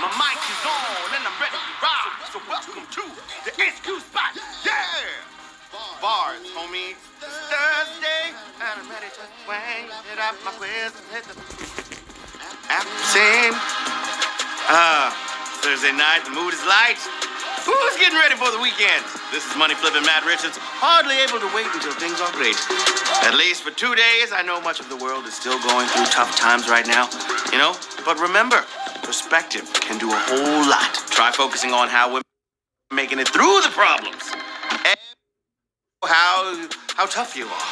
My mic is on and I'm ready to ride. So welcome to the HQ spot. Yeah! Bars, homie. It's Thursday and I'm ready to swing it up my quiz and hit the same. Thursday night, the mood is light. Who's getting ready for the weekend? This is Money Flippin' Matt Richards, hardly able to wait until things are great. At least for 2 days, I know much of the world is still going through tough times right now, But remember, perspective can do a whole lot. Try focusing on how we're making it through the problems. And how tough you are.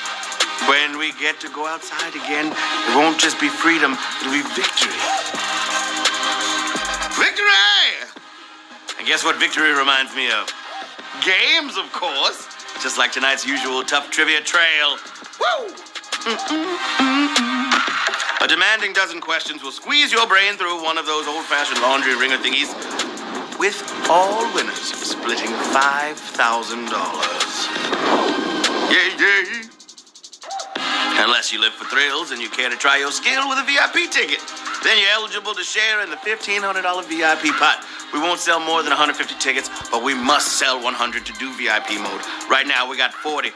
When we get to go outside again, it won't just be freedom, it'll be victory. Victory! And guess what victory reminds me of? Games, of course. Just like tonight's usual tough trivia trail. Woo! A demanding dozen questions will squeeze your brain through one of those old-fashioned laundry ringer thingies, with all winners splitting $5,000. Yay, yay! Unless you live for thrills and you care to try your skill with a VIP ticket. Then you're eligible to share in the $1,500 VIP pot. We won't sell more than 150 tickets, but we must sell 100 to do VIP mode. Right now, we got 42,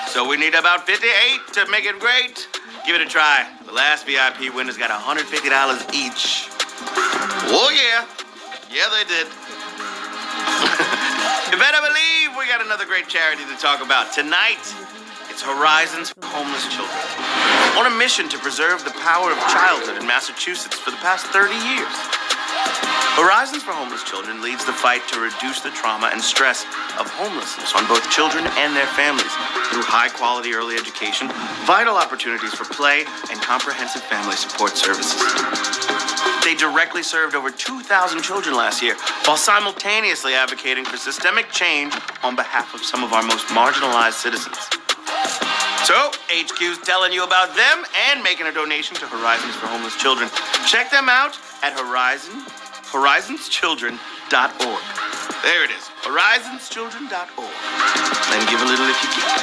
so we need about 58 to make it great. Give it a try. The last VIP winners got $150 each. Oh, yeah. Yeah, they did. You better believe we got another great charity to talk about. Tonight, it's Horizons for Homeless Children. On a mission to preserve the power of childhood in Massachusetts for the past 30 years. Horizons for Homeless Children leads the fight to reduce the trauma and stress of homelessness on both children and their families through high-quality early education, vital opportunities for play, and comprehensive family support services. They directly served over 2,000 children last year, while simultaneously advocating for systemic change on behalf of some of our most marginalized citizens. So, HQ's telling you about them and making a donation to Horizons for Homeless Children. Check them out at horizonschildren.org. There it is, horizonschildren.org. And give a little if you can.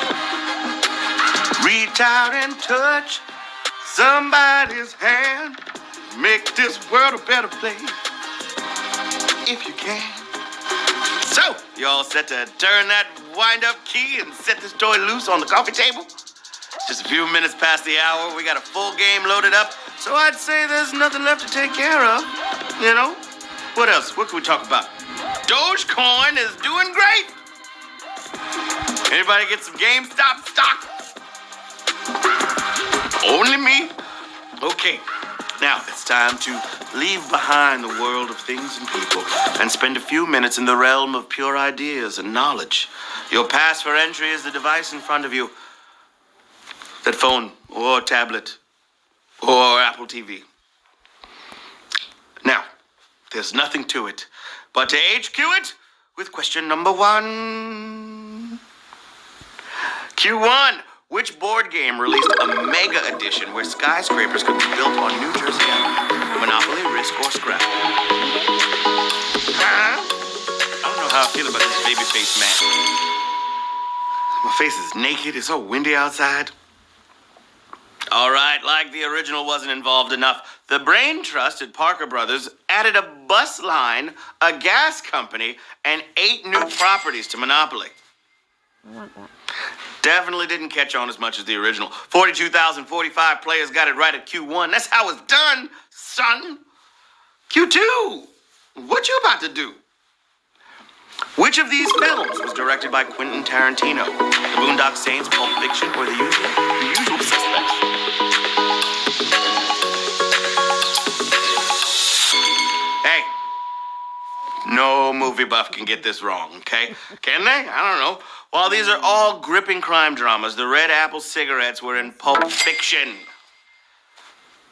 Reach out and touch somebody's hand. Make this world a better place if you can. So, you all set to turn that wind-up key and set this toy loose on the coffee table? Just a few minutes past the hour, we got a full game loaded up, so I'd say there's nothing left to take care of, What else? What can we talk about? Dogecoin is doing great! Anybody get some GameStop stock? Only me? Okay, now it's time to leave behind the world of things and people and spend a few minutes in the realm of pure ideas and knowledge. Your pass for entry is the device in front of you. That phone, or tablet, or Apple TV. Now, there's nothing to it but to HQ it with question number 1. Q1, which board game released a mega edition where skyscrapers could be built on New Jersey Island? Monopoly, Risk, or Scrabble? I don't know how I feel about this baby-faced man. My face is naked, it's so windy outside. All right, like the original wasn't involved enough, the Brain Trust at Parker Brothers added a bus line, a gas company, and 8 new properties to Monopoly. I want that. Definitely didn't catch on as much as the original. 42,045 players got it right at Q1. That's how it's done, son. Q2, what you about to do? Which of these films was directed by Quentin Tarantino? The Boondock Saints, Pulp Fiction, or The Usual Suspects? Hey, no movie buff can get this wrong, okay? Can they? I don't know. While these are all gripping crime dramas, the Red Apple cigarettes were in Pulp Fiction.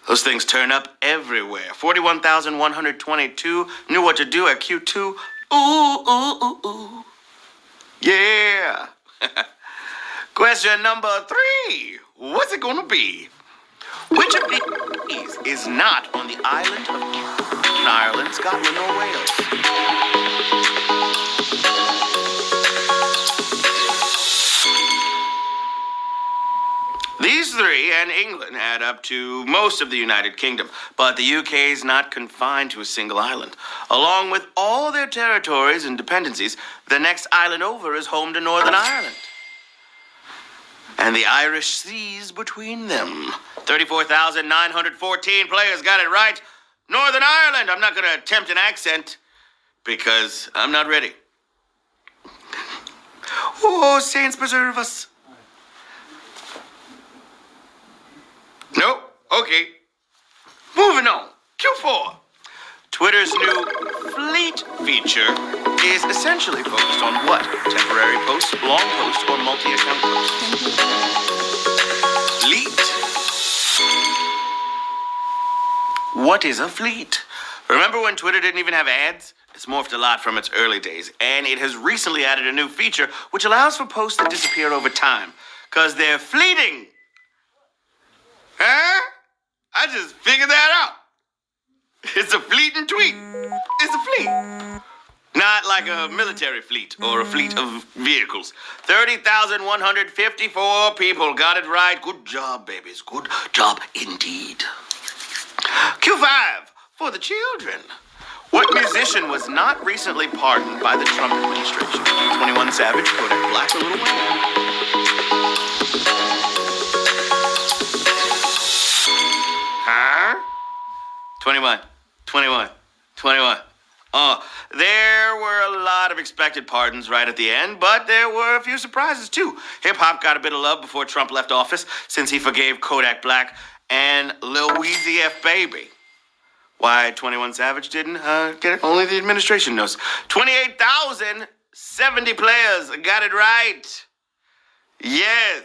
Those things turn up everywhere. 41,122 knew what to do at Q2. Ooh, ooh, ooh, ooh. Yeah. Question number 3. What's it gonna be? Which of these is not on the island of Ireland, Scotland, or Wales? These three and England add up to most of the United Kingdom, but the UK is not confined to a single island. Along with all their territories and dependencies, the next island over is home to Northern Ireland. And the Irish seas between them. 34,914 players got it right. Northern Ireland. I'm not going to attempt an accent because I'm not ready. Oh, saints preserve us. Nope. Okay. Moving on. Q4. Twitter's new Fleet feature is essentially focused on what? Temporary posts, long posts, or multi-account posts? Fleet. What is a fleet? Remember when Twitter didn't even have ads? It's morphed a lot from its early days, and it has recently added a new feature which allows for posts that disappear over time, because they're fleeting. Huh? I just figured that out. It's a fleeting tweet. It's a fleet. Not like a military fleet or a fleet of vehicles. 30,154 people got it right. Good job, babies. Good job indeed. Q5 for the children. What musician was not recently pardoned by the Trump administration? 21 Savage, Kodak Black, or Lil Wayne? Huh? 21. There were a lot of expected pardons right at the end, but there were a few surprises too. Hip-hop got a bit of love before Trump left office, since he forgave Kodak Black and Lil Weezy F Baby. Why 21 Savage didn't get it? Only the administration knows. 28,070 players got it right. Yes.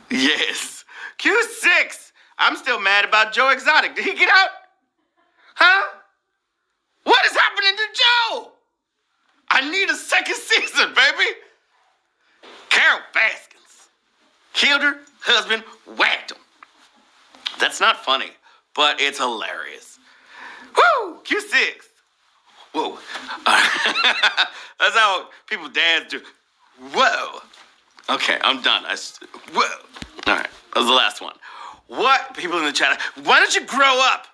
Yes. Q6. I'm still mad about Joe Exotic. Did he get out? Huh? What is happening to Joe? I need a second season, baby. Carol Baskins killed her husband, whacked him. That's not funny, but it's hilarious. Woo! Q6. Whoa. That's how people dance do. Whoa. Okay, I'm done. Whoa. All right, that was the last one. What? People in the chat, why don't you grow up?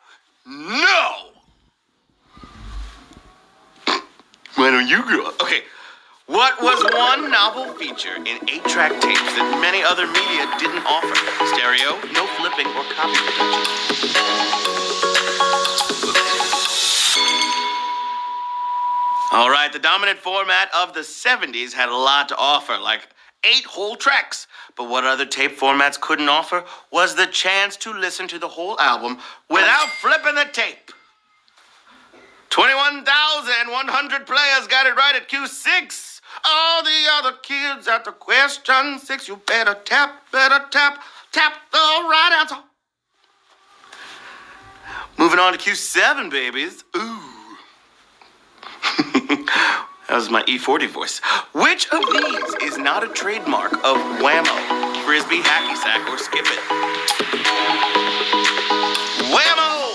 No! Why don't you grow up? Okay, what was one novel feature in 8-track tapes that many other media didn't offer? Stereo, no flipping, or copy protection. All right, the dominant format of the 70s had a lot to offer, like 8 whole tracks. But what other tape formats couldn't offer was the chance to listen to the whole album without flipping the tape. 21,100 players got it right at Q6. All the other kids at the question 6, you better tap the right answer. Moving on to Q7, babies. Ooh. That was my E40 voice. Which of these is not a trademark of Whammo, Frisbee, Hacky Sack, or Skip It? Whammo!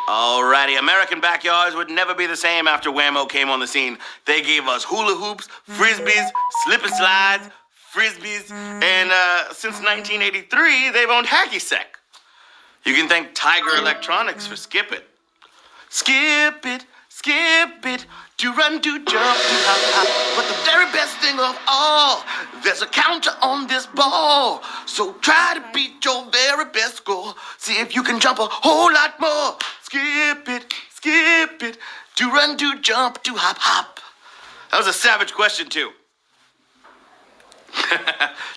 Alrighty, American backyards would never be the same after Whammo came on the scene. They gave us hula hoops, frisbees, slip and slides, frisbees, and since 1983, they've owned Hacky Sack. You can thank Tiger Electronics for Skip It. Skip it, do run, do jump, do hop, hop. But the very best thing of all, there's a counter on this ball. So try to beat your very best score. See if you can jump a whole lot more. Skip it, do run, do jump, do hop, hop. That was a savage question too.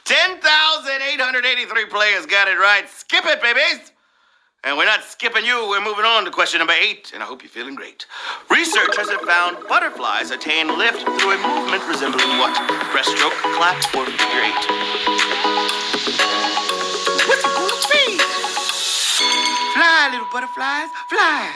10,883 players got it right. Skip it, babies. And we're not skipping you, we're moving on to question number 8, and I hope you're feeling great. Researchers have found butterflies attain lift through a movement resembling what? Breaststroke, clap, or figure 8? What's it gonna be? Fly, little butterflies, fly.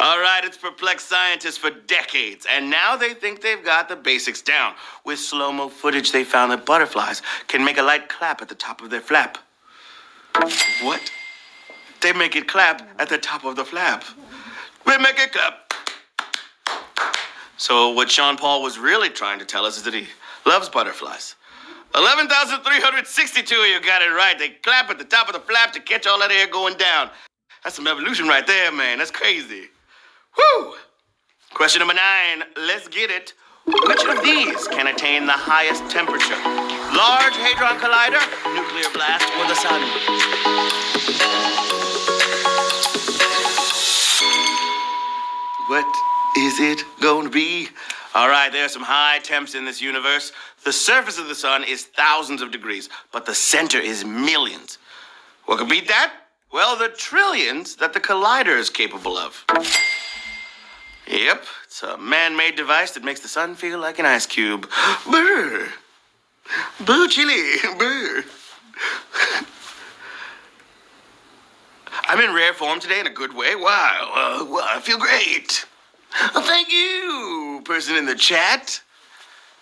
All right, it's perplexed scientists for decades, and now they think they've got the basics down. With slow-mo footage, they found that butterflies can make a light clap at the top of their flap. What? They make it clap at the top of the flap. We make it clap. So what Sean Paul was really trying to tell us is that he loves butterflies. 11,362 of you got it right. They clap at the top of the flap to catch all that air going down. That's some evolution right there, man. That's crazy. Whew! Question number 9. Let's get it. Which of these can attain the highest temperature? Large Hadron Collider, nuclear blast, or the sun? What is it going to be? All right, there are some high temps in this universe. The surface of the sun is thousands of degrees, but the center is millions. What could beat that? Well, the trillions that the collider is capable of. Yep, it's a man-made device that makes the sun feel like an ice cube. Brr. Boo chili. Brr. I'm in rare form today in a good way. Wow, well, I feel great. Thank you, person in the chat.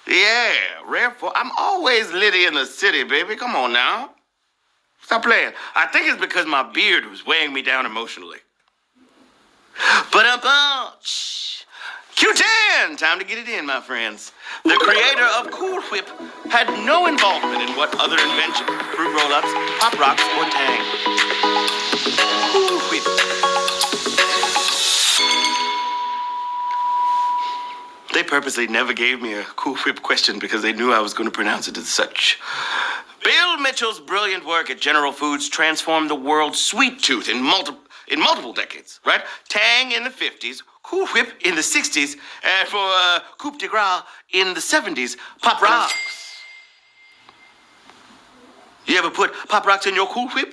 Yeah, rare form. I'm always litty in the city, baby. Come on now. Stop playing. I think it's because my beard was weighing me down emotionally. Shh. Q10! Time to get it in, my friends. The creator of Cool Whip had no involvement in what other invention, fruit roll-ups, Pop Rocks, or Tang. Cool Whip. They purposely never gave me a Cool Whip question because they knew I was going to pronounce it as such. Bill Mitchell's brilliant work at General Foods transformed the world's sweet tooth in multiple decades, right? Tang in the 50s, Cool Whip in the 60s, and for Coup de Gras in the 70s, Pop Rocks. You ever put Pop Rocks in your Cool Whip?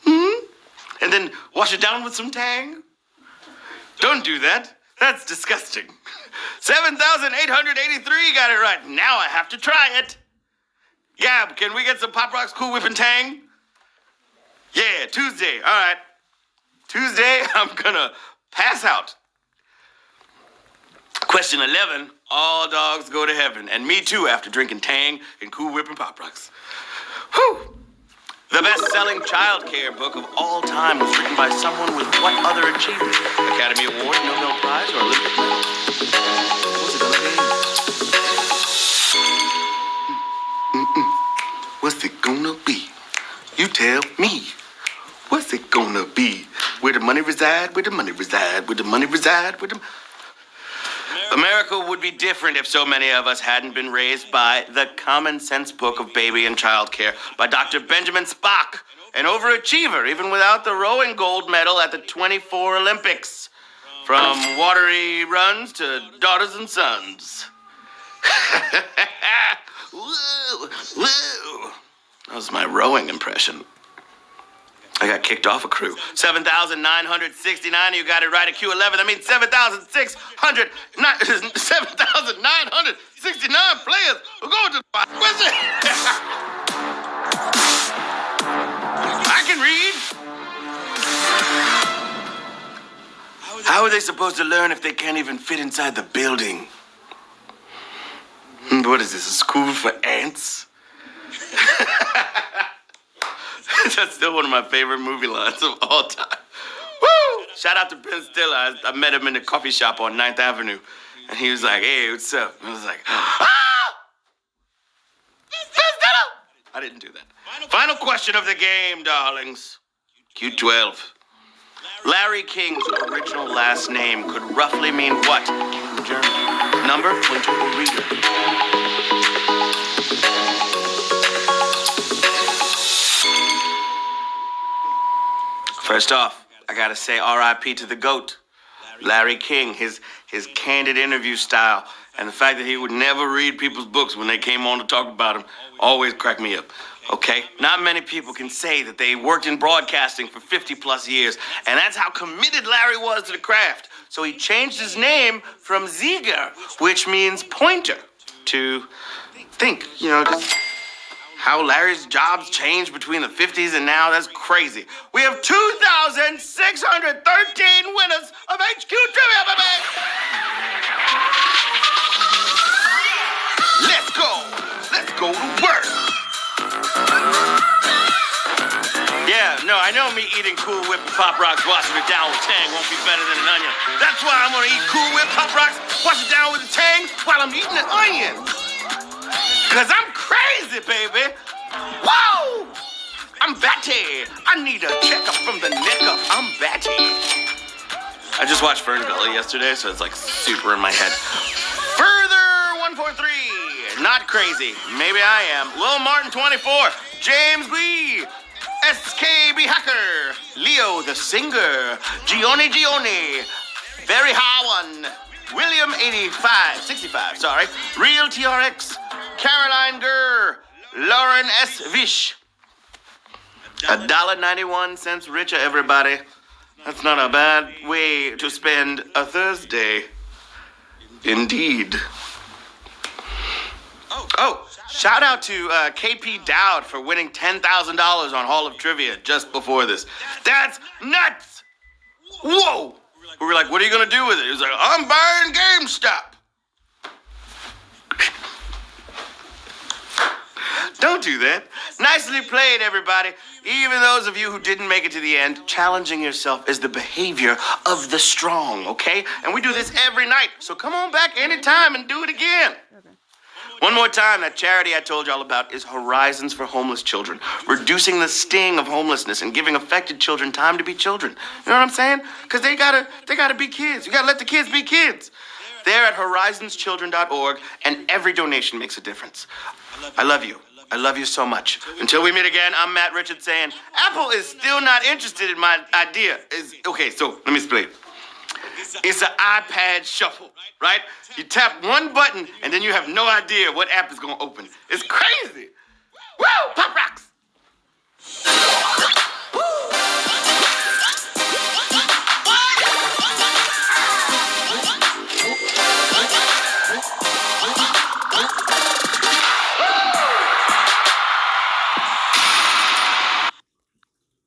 And then wash it down with some Tang? Don't do that. That's disgusting. 7,883 got it right. Now I have to try it. Gab, can we get some Pop Rocks, Cool Whip, and Tang? Yeah, Tuesday. All right. Tuesday, I'm gonna pass out. Question 11. All dogs go to heaven, and me too after drinking Tang and Cool Whip and Pop Rocks. Whew. The best-selling child care book of all time was written by someone with what other achievement? Academy Award, Nobel Prize, or Olympic medal? What's it gonna be? What's it gonna be? You tell me. What's it gonna be? Where the money reside, where the money reside, where the money reside, where the... America would be different if so many of us hadn't been raised by The Common Sense Book of Baby and Child Care by Dr. Benjamin Spock, an overachiever even without the rowing gold medal at the 24 Olympics. From watery runs to daughters and sons. Woo, woo. That was my rowing impression. I got kicked off a crew. 7,969. You got it right at Q11. That means 7,969 players are going to the question. I can read. How are they supposed to learn if they can't even fit inside the building? What is this, a school for ants? That's still one of my favorite movie lines of all time. Woo! Shout out to Ben Stiller. I met him in the coffee shop on 9th Avenue. And he was like, hey, what's up? And I was like, ah! Ben Stiller! I didn't do that. Final question of the game, darlings. Q12. Larry King's original last name could roughly mean what in German? Number, pointer, or reader? First off, I gotta say R.I.P. to the GOAT, Larry King, his candid interview style, and the fact that he would never read people's books when they came on to talk about him always cracked me up. Okay? Not many people can say that they worked in broadcasting for 50 plus years, and that's how committed Larry was to the craft. So he changed his name from Ziger, which means pointer, to think, just how Larry's jobs changed between the 50s and now. That's crazy. We have 2,613 winners of HQ Trivia, baby! Let's go! Let's go to work! Yeah, no, I know me eating Cool Whip and Pop Rocks, washing it down with Tang won't be better than an onion. That's why I'm gonna eat Cool Whip, Pop Rocks, wash it down around with the tang while I'm eating an onion. Cause I'm crazy, baby. Whoa! I'm batty. I need a checkup from the neck up. I'm batty. I just watched Ferngully yesterday, so it's like super in my head. Further 143. Not crazy. Maybe I am. Lil Martin 24. James Lee. SKB Hacker. Leo the Singer. Gioni. Very high one. William 65, sorry. Real TRX. Caroline Gurr. Lauren S. Vish. $1.91 richer, everybody. That's not a bad way to spend a Thursday. Indeed. Oh, shout out to KP Dowd for winning $10,000 on Hall of Trivia just before this. That's nuts! Whoa! We were like, what are you gonna do with it? He was like, I'm buying GameStop. Don't do that. Nicely played, everybody. Even those of you who didn't make it to the end, challenging yourself is the behavior of the strong, okay? And we do this every night. So come on back anytime and do it again. Okay. One more time, that charity I told y'all about is Horizons for Homeless Children, reducing the sting of homelessness and giving affected children time to be children. You know what I'm saying? Because they gotta be kids. You gotta let the kids be kids. They're at horizonschildren.org, and every donation makes a difference. I love you. I love you so much. Until we meet again, I'm Matt Richards saying, Apple is still not interested in my idea. Okay, so let me explain. It's an iPad shuffle, right? You tap one button, and then you have no idea what app is going to open. It's crazy. Woo!